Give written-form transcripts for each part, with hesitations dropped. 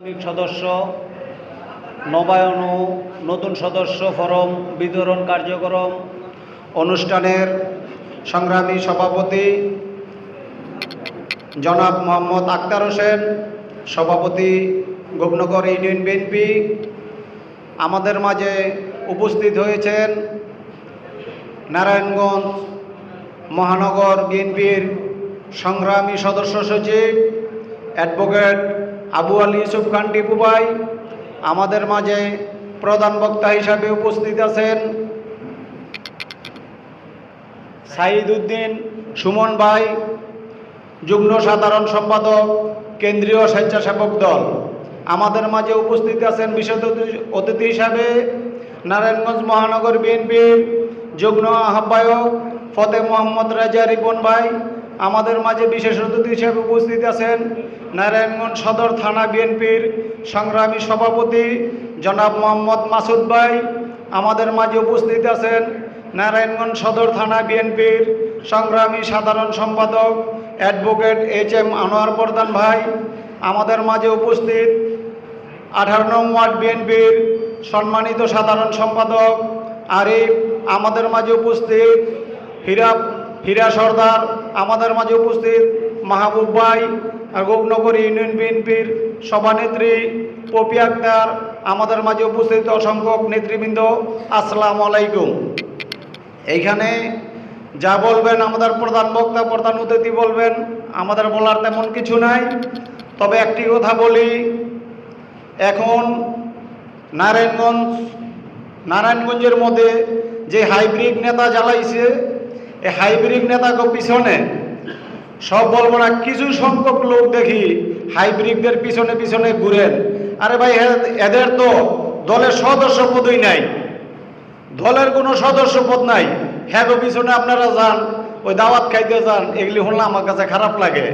সদস্য নবায়ন ও নতুন সদস্য ফরম বিতরণ কার্যক্রম অনুষ্ঠানের সংগ্রামী সভাপতি জনাব মোহাম্মদ আক্তার হোসেন, সভাপতি গোপনগর ইউনিয়ন বিএনপি। আমাদের মাঝে উপস্থিত হয়েছেন নারায়ণগঞ্জ মহানগর বিএনপির সংগ্রামী সদস্য সচিব অ্যাডভোকেট আবু আলী ইউসুফ খান টিপু ভাই। আমাদের মাঝে প্রধান বক্তা হিসাবে উপস্থিত আছেন সাইদ উদ্দিন সুমন ভাই, যুগ্ম সাধারণ সম্পাদক কেন্দ্রীয় স্বেচ্ছাসেবক দল। আমাদের মাঝে উপস্থিত আছেন বিশেষ অতিথি হিসাবে নারায়ণগঞ্জ মহানগর বিএনপির যুগ্ম আহ্বায়ক ফতে মোহাম্মদ রাজা রিপন ভাই। আমাদের মাঝে বিশেষ অতিথি হিসেবে উপস্থিত আছেন নারায়ণগঞ্জ সদর থানা বিএনপির সংগ্রামী সভাপতি জনাব মোহাম্মদ মাসুদ ভাই। আমাদের মাঝে উপস্থিত আছেন নারায়ণগঞ্জ সদর থানা বিএনপির সংগ্রামী সাধারণ সম্পাদক অ্যাডভোকেট HM আনোয়ার প্রধান ভাই। আমাদের মাঝে উপস্থিত 18 নং ওয়ার্ড বিএনপির সম্মানিত সাধারণ সম্পাদক আরিফ। আমাদের মাঝে উপস্থিত হীরা সর্দার। আমাদের মাঝে উপস্থিত মাহবুব ভাই। গোপনগর ইউনিয়ন বিএনপির সভানেত্রী পপি আক্তার। আমাদের মাঝে উপস্থিত অসংখ্য নেতৃবৃন্দ, আসসালামু আলাইকুম। এইখানে যা বলবেন আমাদের প্রধান বক্তা প্রধান অতিথি বলবেন, আমাদের বলার তেমন কিছু নাই। তবে একটি কথা বলি, এখন নারায়ণগঞ্জের মধ্যে যে হাইব্রিড নেতা জ্বালাইছে, এই হাইব্রিড নেতাকে পিছনে সব বলবো না, কিছু সংখ্যক লোক দেখি হাইব্রিডদের পিছনে পিছনে ঘুরেন। আরে ভাই, এদের তো দলের সদস্য পদই নাই, দলের কোনো সদস্য পদ নাই। হ্যাঁ গো, পিছনে আপনারা যান, ওই দাওয়াত খাইতে যান, এগুলি হলে আমার কাছে খারাপ লাগে।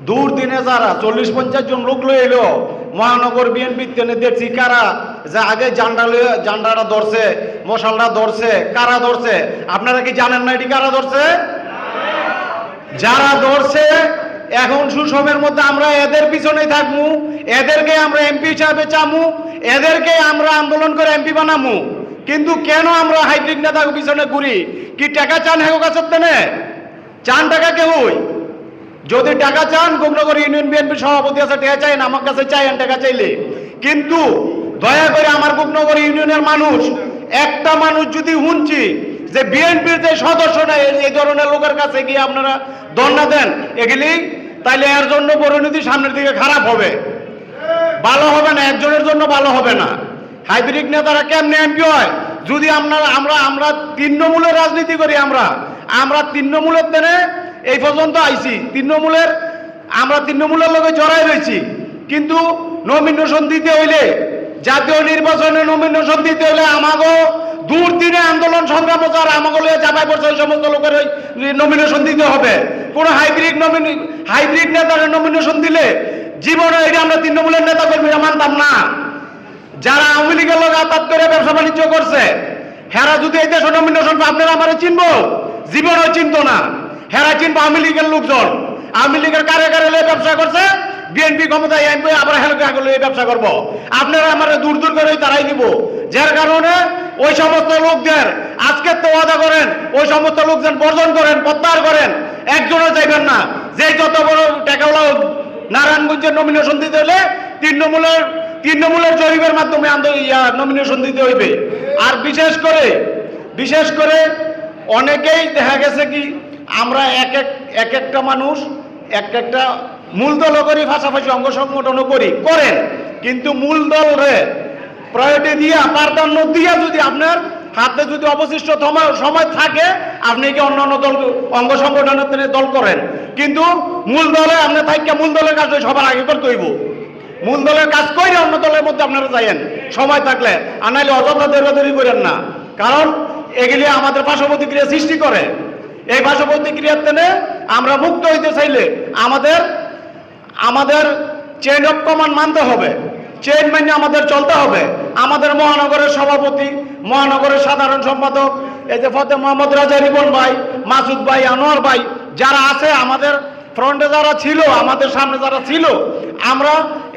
দূর দিনে যারা 40-50 জন লোক লয়ে এলো মহানগর বিএনপির তেনে দেখছি কারা যে আগে জান্ডাটা ধরছে, মশালটা ধরছে, কারা ধরছে আপনারা কি জানেন না এটি কারা ধরছে? যারা ধরছে এখন সুসময়ের মধ্যে আমরা এদের পিছনেই থাকবো, এদেরকে আমরা এমপি হিসাবে চামু, এদেরকে আমরা আন্দোলন করে এমপি বানামু। কিন্তু কেন আমরা হাইব্রিড নেতাকে পিছনে ঘুরি? কি টাকা চান হেগো কাছে তেনে? চান টাকা কেউই? যদি টাকা চান, গোপনগর ইউনিয়ন বিএনপির সভাপতি আছে, টাকা চাইন, আমার কাছে চাইন টাকা চাইলে। কিন্তু দয়া করে আমার গোপনগর ইউনিয়নের মানুষ, একটা মানুষ যদি শুনছি যে বিএনপির যে সদস্য নাই এই ধরনের লোকের কাছে গিয়ে আপনারা ধর্ণা দেন, এগুলি তাইলে এর জন্য পরিণতি সামনের দিকে খারাপ হবে, ভালো হবে না, একজনের জন্য ভালো হবে না। হাইব্রিড নেতারা কেমনে এমপি হয়? যদি আমরা তৃণমূলের রাজনীতি করি, আমরা তৃণমূলের তেনে এই পর্যন্ত আইছি, আমরা তৃণমূলের লোকে জড়াই রয়েছি। কিন্তু নমিনেশন দিতে হইলে, জাতীয় নির্বাচনে নমিনেশন দিতে হলে আমাগো দূর দিনে আন্দোলন সংগ্রাম যারা আমাকে চাপাই পড়ছে ওই সমস্ত লোকের নমিনেশন দিতে হবে। কোনো হাইব্রিড নেতার নমিনেশন দিলে জীবনে এটা আমরা তৃণমূলের নেতা কর্মীরা মানতাম না। যারা আওয়ামী লীগের লোক আতাত করে ব্যবসা বাণিজ্য করছে, হেরা যদি এই দেশে নমিনেশন আপনারা আমার চিনবো? জীবনও চিনতো না। হেরা চিনবো আওয়ামী লীগের লোকজন, আওয়ামী লীগের কারে কারে ব্যবসা করছে, বিএনপি ক্ষমতায় এমপি আবার হেলকে আগলে ব্যবসা করবো। আপনারা আমার দূর দূর করে তারাই দিব। যার কারণে ওই সমস্ত লোকদের আজকে তো ওয়াদা করেন, ওই সমস্ত লোকজন বর্জন করেন, প্রত্যাহার করেন, একজনও চাইবেন না। যে যত বড় টাকাওয়ালা নারায়ণগঞ্জের নমিনেশন দিতে হলে তৃণমূলের জরিপের মাধ্যমে নমিনেশন দিতে হইবে। আর বিশেষ করে অনেকেই দেখা গেছে কি, আমরা এক একটা মানুষ একটা মূল দল করি, পাশাপাশি অঙ্গ সংগঠনও করেন, কিন্তু মূল দল প্রায়োরিটি দিয়া, প্রাধান্য দিয়া যদি আপনার হাতে যদি অবশিষ্ট সময় থাকে, আপনি কি অন্যান্য দল অঙ্গ সংগঠনের দল করেন। কিন্তু মূল দলে আপনি থাকি, মূল দলের কাজ সবার আগে করতে হইব। মূল দলের কাজ করে অন্য দলের মধ্যে আপনারা যাইয়েন সময় থাকলে, আর নাইলে অযথা দেরি করেন না। কারণ এগুলি আমাদের পার্শ্ব প্রতিক্রিয়া সৃষ্টি করে। এই পার্শ্ব প্রতিক্রিয়ার তেনে আমরা মুক্ত হইতে চাইলে আমাদের চেইন অফ কমান্ড মানতে হবে, চেইন মেনে আমাদের চলতে হবে। আমাদের মহানগরের সভাপতি, মহানগরের সাধারণ সম্পাদক এই যে ফতে মোহাম্মদ রাজা রিপন ভাই, মাসুদ ভাই, আনোয়ার ভাই যারা আছে, আমাদের ফ্রন্টে যারা ছিল, আমাদের সামনে যারা ছিল, আমরা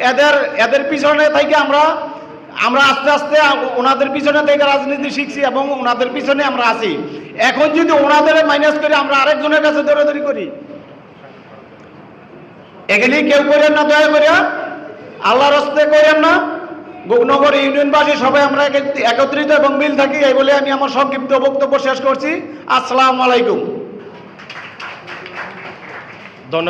এদের এদের পিছনে থেকে আমরা আস্তে আস্তে ওনাদের পিছনে থেকে রাজনীতি শিখছি এবং ওনাদের পিছনে আমরা আছি। এখন যদি ওনাদের মাইনাস করে আমরা আরেকজনের কাছে দৌড়াদৌড়ি করি, এগুলি কেউ করেন না, দয়া করিয়া আল্লাহর হস্তে করেন না। নগর ইউনিয়নবাসী সবাই আমরা একত্রিত এবং মিল থাকি, এই বলে আমি আমার সংক্ষিপ্ত বক্তব্য শেষ করছি। আসসালামু আলাইকুম।